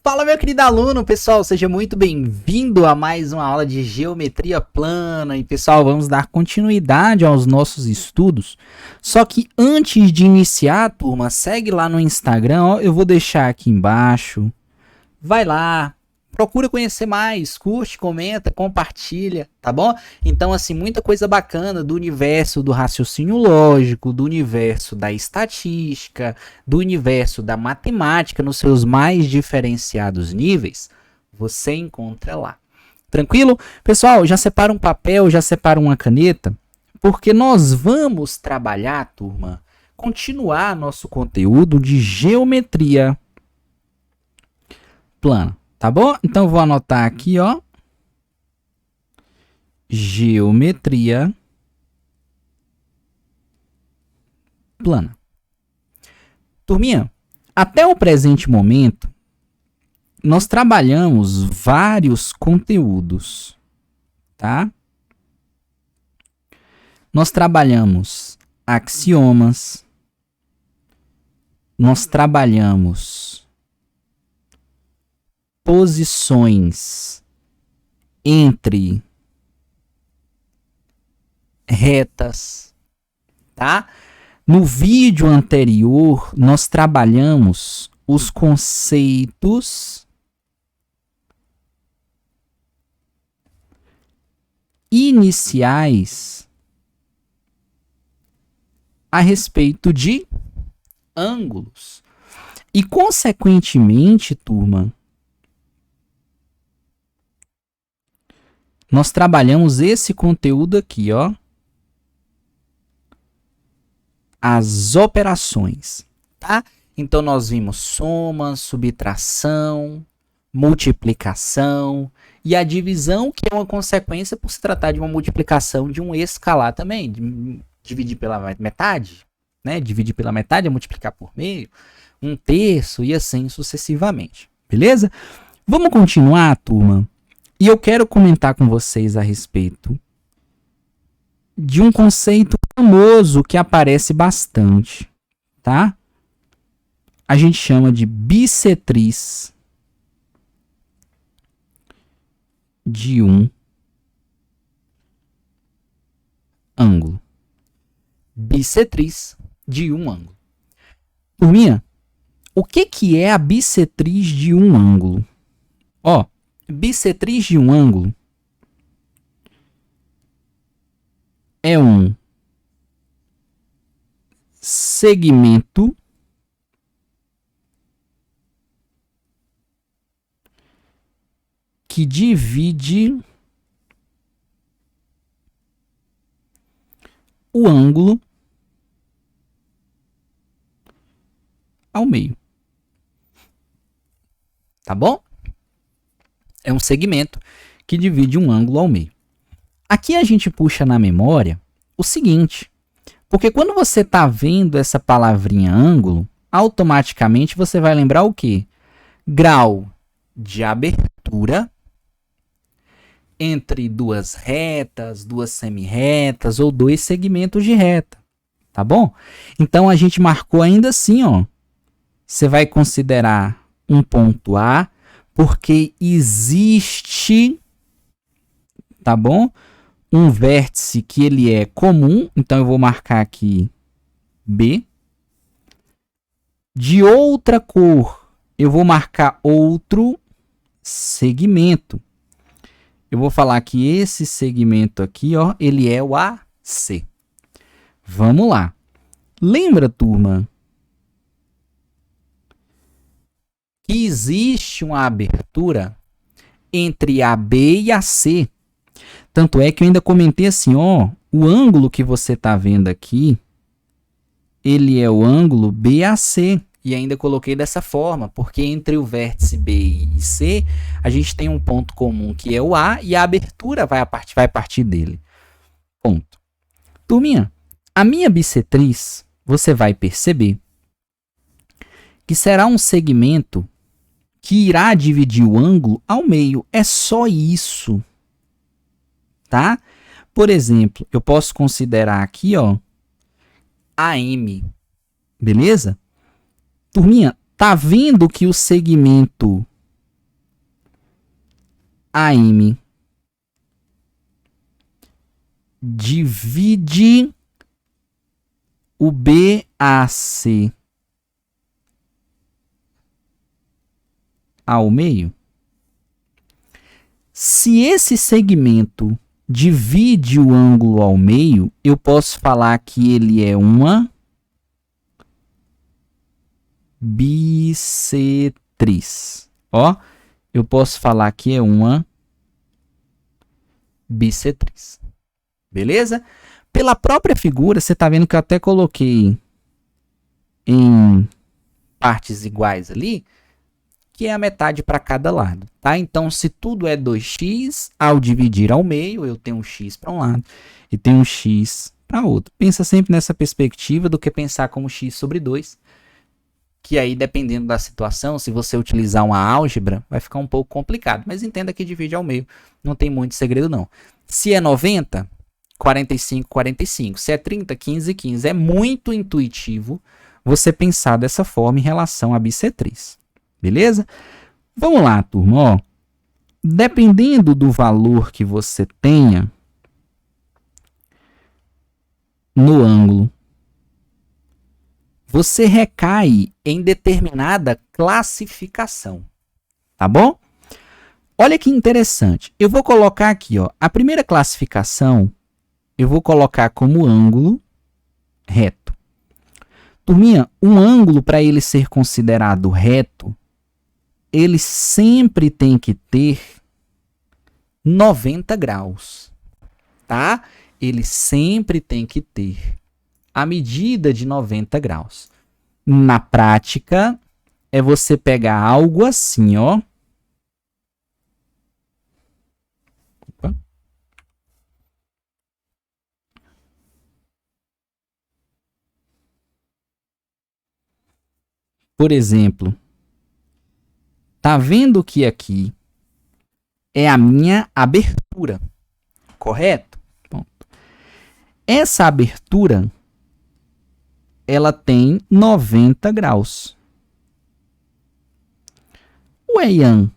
Fala, meu querido aluno, pessoal, seja muito bem-vindo a mais uma aula de geometria plana. E pessoal, vamos dar continuidade aos nossos estudos. Só que antes de iniciar, turma, segue lá no Instagram, ó, eu vou deixar aqui embaixo. Vai lá, procura conhecer mais, curte, comenta, compartilha, tá bom? Então, assim, muita coisa bacana do universo do raciocínio lógico, do universo da estatística, do universo da matemática nos seus mais diferenciados níveis, você encontra lá. Tranquilo? Pessoal, já separa um papel, já separa uma caneta, porque nós vamos trabalhar, turma, continuar nosso conteúdo de geometria plana. Tá bom? Então, vou anotar aqui, ó. Geometria plana. Turminha, até o presente momento, nós trabalhamos vários conteúdos, tá? Nós trabalhamos axiomas, nós trabalhamos posições entre retas, tá? No vídeo anterior, nós trabalhamos os conceitos iniciais a respeito de ângulos. E, consequentemente, turma, nós trabalhamos esse conteúdo aqui, ó. As operações, tá? Então, nós vimos soma, subtração, multiplicação e a divisão, que é uma consequência por se tratar de uma multiplicação de um escalar também. Dividir pela metade, né? Dividir pela metade é multiplicar por meio, 1/3 e assim sucessivamente. Beleza? Vamos continuar, turma? E eu quero comentar com vocês a respeito de um conceito famoso que aparece bastante, tá? A gente chama de bissetriz de um ângulo. Bissetriz de um ângulo. Turminha, o que é a bissetriz de um ângulo? Ó, bissetriz de um ângulo é um segmento que divide o ângulo ao meio. Tá bom? É um segmento que divide um ângulo ao meio. Aqui a gente puxa na memória o seguinte, porque quando você está vendo essa palavrinha ângulo, automaticamente você vai lembrar o quê? Grau de abertura entre duas retas, duas semirretas ou dois segmentos de reta, tá bom? Então, a gente marcou ainda assim, ó. Você vai considerar um ponto A, porque existe, tá bom? Um vértice que ele é comum, então eu vou marcar aqui B. De outra cor, eu vou marcar outro segmento. Eu vou falar que esse segmento aqui, ó, ele é o AC. Vamos lá. Lembra, turma, que existe uma abertura entre AB e AC. Tanto é que eu ainda comentei assim, ó, o ângulo que você está vendo aqui, ele é o ângulo BAC. E ainda coloquei dessa forma, porque entre o vértice B e C, a gente tem um ponto comum que é o A, e a abertura vai partir dele. Ponto. Turminha, a minha bissetriz, você vai perceber que será um segmento que irá dividir o ângulo ao meio. É só isso. Tá? Por exemplo, eu posso considerar aqui, ó, AM. Beleza? Turminha, tá vendo que o segmento AM divide o BAC ao meio, se esse segmento divide o ângulo ao meio, eu posso falar que ele é uma bissetriz. Ó, eu posso falar que é uma bissetriz. Beleza? Pela própria figura, você está vendo que eu até coloquei em partes iguais ali, que é a metade para cada lado, tá? Então, se tudo é 2x, ao dividir ao meio, eu tenho um x para um lado e tenho um x para outro. Pensa sempre nessa perspectiva do que pensar como x sobre 2, que aí, dependendo da situação, se você utilizar uma álgebra, vai ficar um pouco complicado, mas entenda que divide ao meio, não tem muito segredo não. Se é 90, 45, 45. Se é 30, 15, 15. É muito intuitivo você pensar dessa forma em relação à bissetriz. Beleza? Vamos lá, turma. Ó, dependendo do valor que você tenha no ângulo, você recai em determinada classificação. Tá bom? Olha que interessante. Eu vou colocar aqui, ó, a primeira classificação, eu vou colocar como ângulo reto. Turminha, um ângulo, para ele ser considerado reto, ele sempre tem que ter 90 graus, tá? Ele sempre tem que ter a medida de 90 graus. Na prática, é você pegar algo assim, ó. Opa. Por exemplo, tá vendo que aqui é a minha abertura, correto? Bom, essa abertura, ela tem 90 graus. Ué, Ian,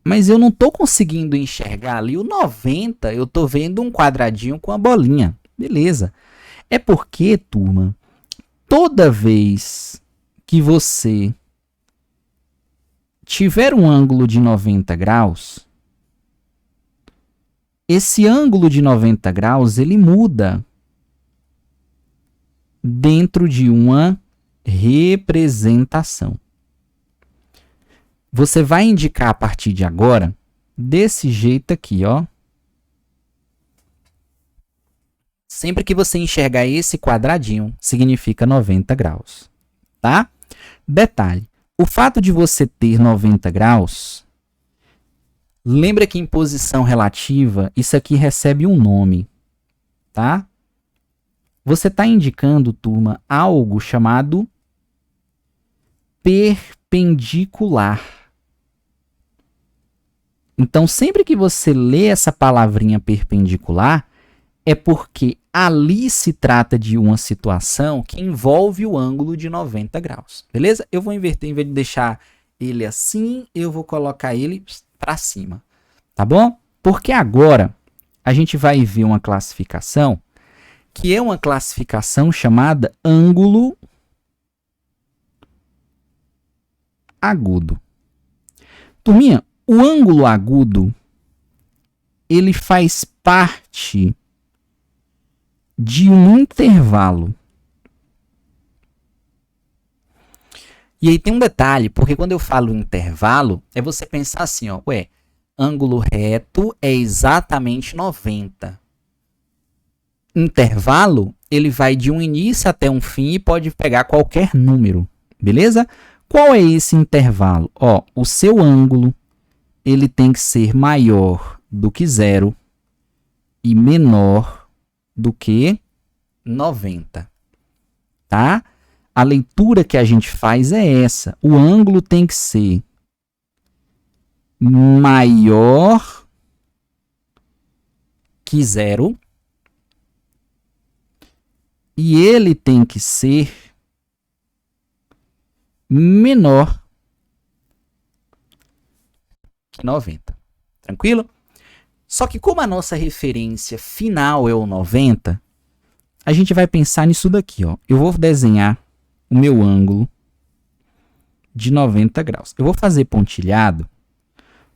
mas eu não estou conseguindo enxergar ali o 90, eu estou vendo um quadradinho com a bolinha. Beleza. É porque, turma, toda vez que você tiver um ângulo de 90 graus, esse ângulo de 90 graus, ele muda dentro de uma representação. Você vai indicar a partir de agora desse jeito aqui, ó. Sempre que você enxergar esse quadradinho, significa 90 graus, tá? Detalhe, o fato de você ter 90 graus, lembra que em posição relativa, isso aqui recebe um nome, tá? Você está indicando, turma, algo chamado perpendicular. Então, sempre que você lê essa palavrinha perpendicular, é porque ali se trata de uma situação que envolve o ângulo de 90 graus. Beleza? Eu vou inverter, em vez de deixar ele assim, eu vou colocar ele para cima. Tá bom? Porque agora a gente vai ver uma classificação que é uma classificação chamada ângulo agudo. Turminha, o ângulo agudo, ele faz parte de um intervalo. E aí tem um detalhe, porque quando eu falo intervalo, é você pensar assim, ó, ué, ângulo reto é exatamente 90. Intervalo, ele vai de um início até um fim e pode pegar qualquer número, beleza? Qual é esse intervalo? Ó, o seu ângulo, ele tem que ser maior do que 0 e menor do que 90, tá? A leitura que a gente faz é essa. O ângulo tem que ser maior que 0 e ele tem que ser menor que 90. Tranquilo? Só que como a nossa referência final é o 90, a gente vai pensar nisso daqui, ó. Eu vou desenhar o meu ângulo de 90 graus. Eu vou fazer pontilhado,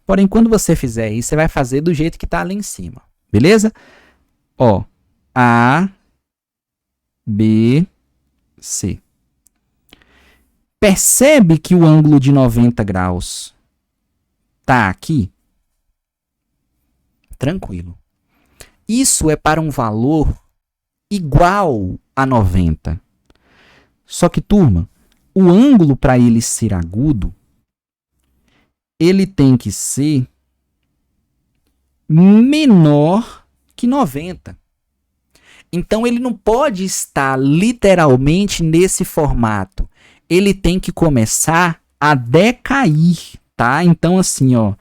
porém, quando você fizer isso, você vai fazer do jeito que está ali em cima. Beleza? Ó, A, B, C. Percebe que o ângulo de 90 graus tá aqui? Tranquilo. Isso é para um valor igual a 90. Só que, turma, o ângulo para ele ser agudo, ele tem que ser menor que 90. Então, ele não pode estar literalmente nesse formato. Ele tem que começar a decair, tá? Então, assim, ó,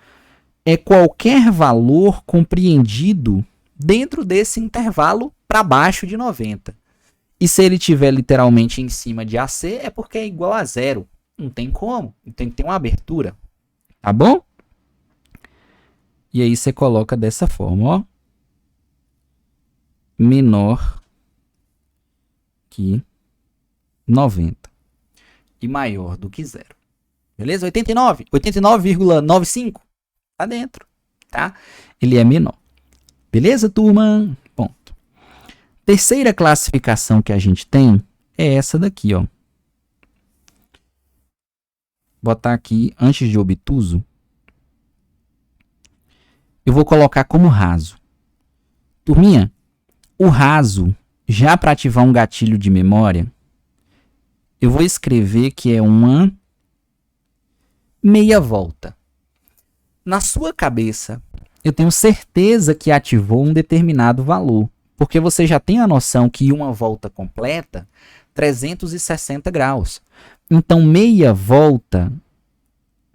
é qualquer valor compreendido dentro desse intervalo para baixo de 90. E se ele estiver literalmente em cima de AC, é porque é igual a zero. Não tem como. Tem que ter uma abertura. Tá bom? E aí você coloca dessa forma, ó. Menor que 90. E maior do que zero. Beleza? 89. 89,95. Tá dentro. Tá? Ele é menor. Beleza, turma? Ponto. Terceira classificação que a gente tem é essa daqui, ó. Botar aqui, antes de obtuso, eu vou colocar como raso. Turminha, o raso, já para ativar um gatilho de memória, eu vou escrever que é uma meia volta. Na sua cabeça, eu tenho certeza que ativou um determinado valor, porque você já tem a noção que uma volta completa, 360 graus. Então, meia volta,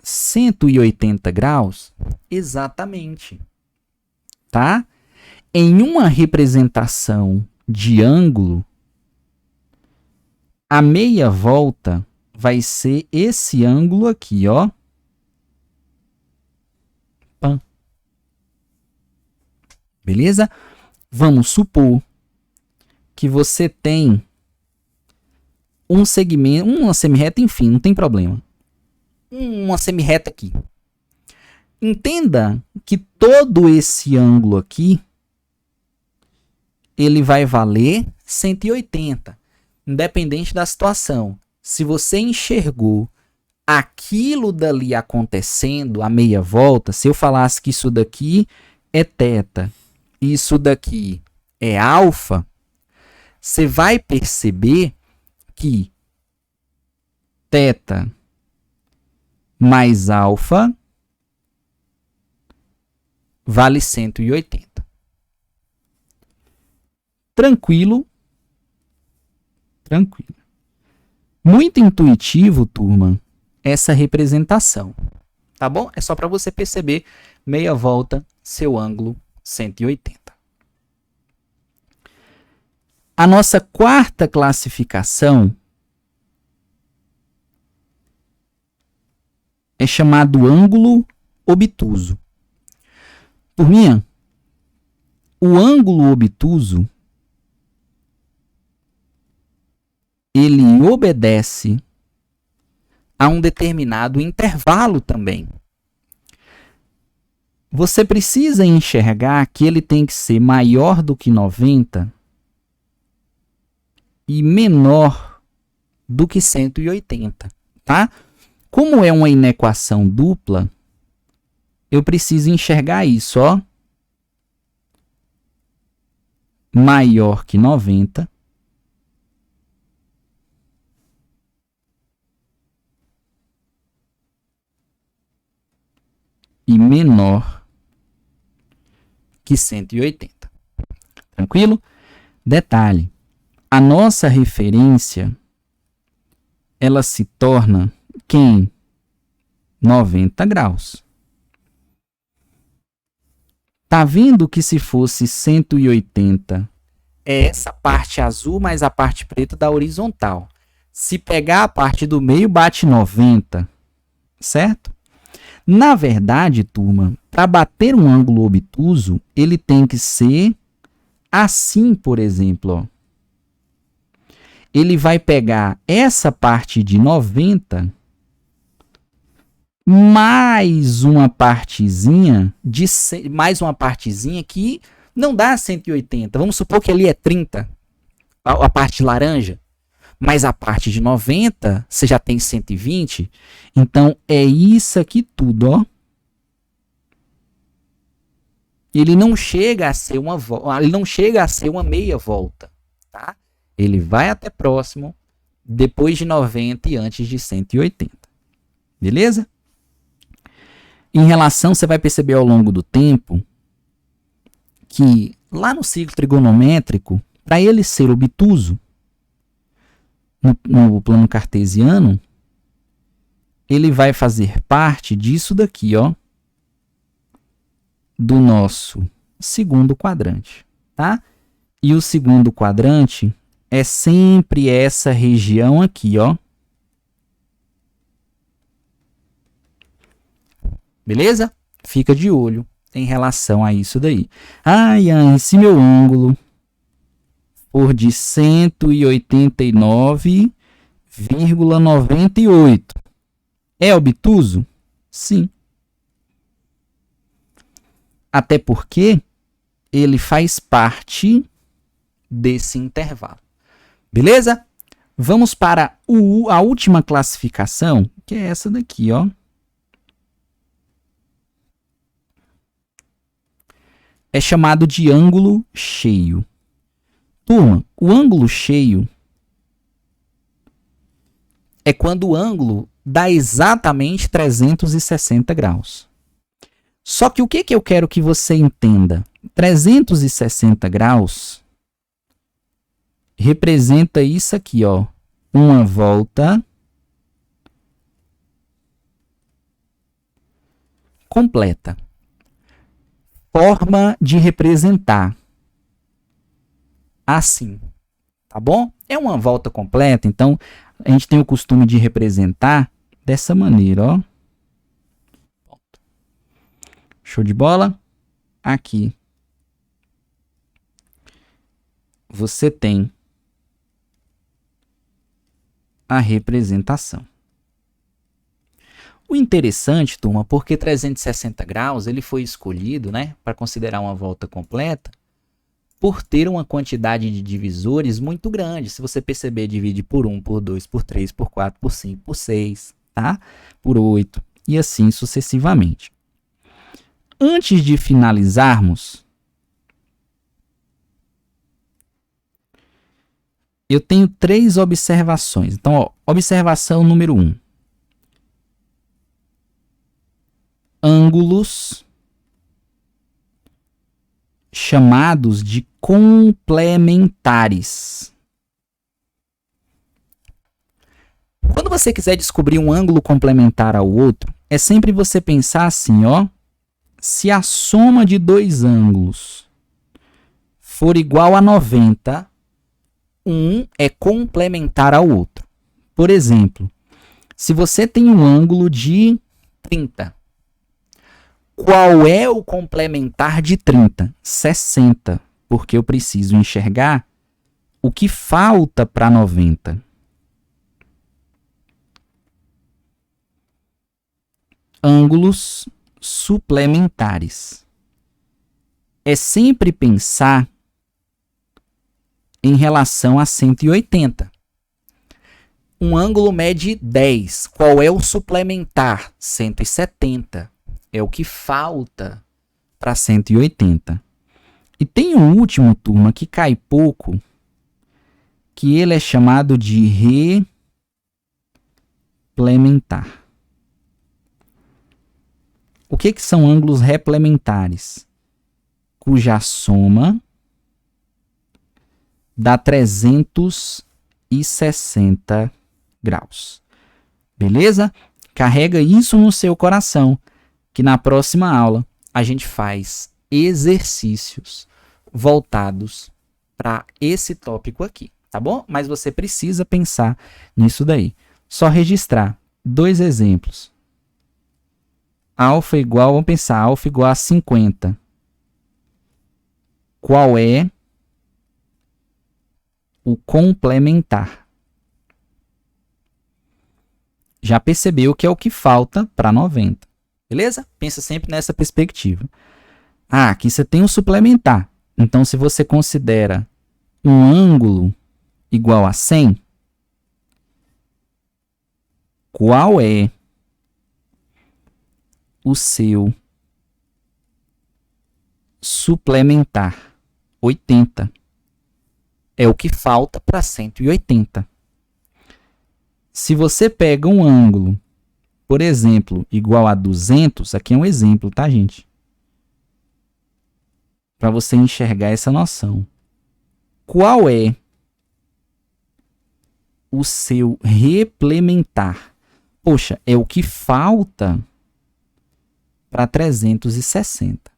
180 graus, exatamente. Tá? Em uma representação de ângulo, a meia volta vai ser esse ângulo aqui, ó. Pam. Beleza? Vamos supor que você tem um segmento, uma semirreta, enfim, não tem problema. Uma semirreta aqui. Entenda que todo esse ângulo aqui, ele vai valer 180, independente da situação. Se você enxergou aquilo dali acontecendo, a meia volta, se eu falasse que isso daqui é θ, isso daqui é alfa, você vai perceber que θ mais alfa vale 180. Tranquilo? Tranquilo. Muito intuitivo, turma, essa representação. Tá bom? É só para você perceber meia volta, seu ângulo 180. A nossa quarta classificação é chamado ângulo obtuso. Turminha, o ângulo obtuso, ele obedece a um determinado intervalo também. Você precisa enxergar que ele tem que ser maior do que 90 e menor do que 180, tá? Como é uma inequação dupla, eu preciso enxergar isso, ó. Maior que 90 e menor que 180. Tranquilo? Detalhe, a nossa referência, ela se torna quem? 90 graus. Tá vendo que se fosse 180, é essa parte azul mais a parte preta da horizontal. Se pegar a parte do meio, bate 90, certo? Na verdade, turma, para bater um ângulo obtuso, ele tem que ser assim, por exemplo, ó. Ele vai pegar essa parte de 90 mais uma partezinha que não dá 180. Vamos supor que ali é 30, a parte laranja. Mas a parte de 90, você já tem 120. Então, é isso aqui tudo, ó. Ele não chega a ser uma meia volta, tá? Ele vai até próximo, depois de 90 e antes de 180. Beleza? Em relação, você vai perceber ao longo do tempo que lá no ciclo trigonométrico, para ele ser obtuso, no plano cartesiano, ele vai fazer parte disso daqui, ó, do nosso segundo quadrante, tá? E o segundo quadrante é sempre essa região aqui, ó. Beleza? Fica de olho em relação a isso daí. Se meu ângulo for de 189,98. É obtuso? Sim. Até porque ele faz parte desse intervalo. Beleza? Vamos para a última classificação, que é essa daqui, ó. É chamado de ângulo cheio. Turma, o ângulo cheio é quando o ângulo dá exatamente 360 graus. Só que o que eu quero que você entenda? 360 graus representa isso aqui, ó. Uma volta completa. Forma de representar. Assim, tá bom? É uma volta completa, então a gente tem o costume de representar dessa maneira, ó. Show de bola? Aqui você tem a representação. O interessante, turma, porque 360 graus ele foi escolhido, né, para considerar uma volta completa, por ter uma quantidade de divisores muito grande. Se você perceber, divide por 1, por 2, por 3, por 4, por 5, por 6, tá? Por 8 e assim sucessivamente. Antes de finalizarmos, eu tenho 3 observações. Então, ó, observação número 1. Ângulos chamados de complementares. Quando você quiser descobrir um ângulo complementar ao outro, é sempre você pensar assim, ó. Se a soma de 2 ângulos for igual a 90, um é complementar ao outro. Por exemplo, se você tem um ângulo de 30, qual é o complementar de 30? 60, porque eu preciso enxergar o que falta para 90. Ângulos suplementares. É sempre pensar em relação a 180. Um ângulo mede 10. Qual é o suplementar? 170. É o que falta para 180. E tem um último, turma, que cai pouco, que ele é chamado de replementar. O que são ângulos replementares? Cuja soma dá 360 graus. Beleza? Carrega isso no seu coração, que na próxima aula a gente faz exercícios voltados para esse tópico aqui, tá bom? Mas você precisa pensar nisso daí. Só registrar 2 exemplos. Alfa igual, vamos pensar, alfa igual a 50. Qual é o complementar? Já percebeu que é o que falta para 90. Beleza? Pensa sempre nessa perspectiva. Ah, aqui você tem um suplementar. Então, se você considera um ângulo igual a 100, qual é o seu suplementar? 80. É o que falta para 180. Se você pega um ângulo, por exemplo, igual a 200, aqui é um exemplo, tá, gente? Para você enxergar essa noção. Qual é o seu replementar? Poxa, é o que falta para 360.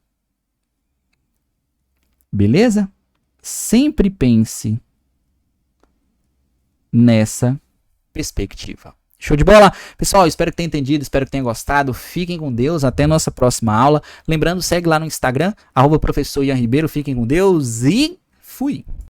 Beleza? Sempre pense nessa perspectiva. Show de bola? Pessoal, espero que tenha entendido, espero que tenha gostado. Fiquem com Deus, até a nossa próxima aula. Lembrando, segue lá no Instagram, @professor Ian Ribeiro. Fiquem com Deus e fui!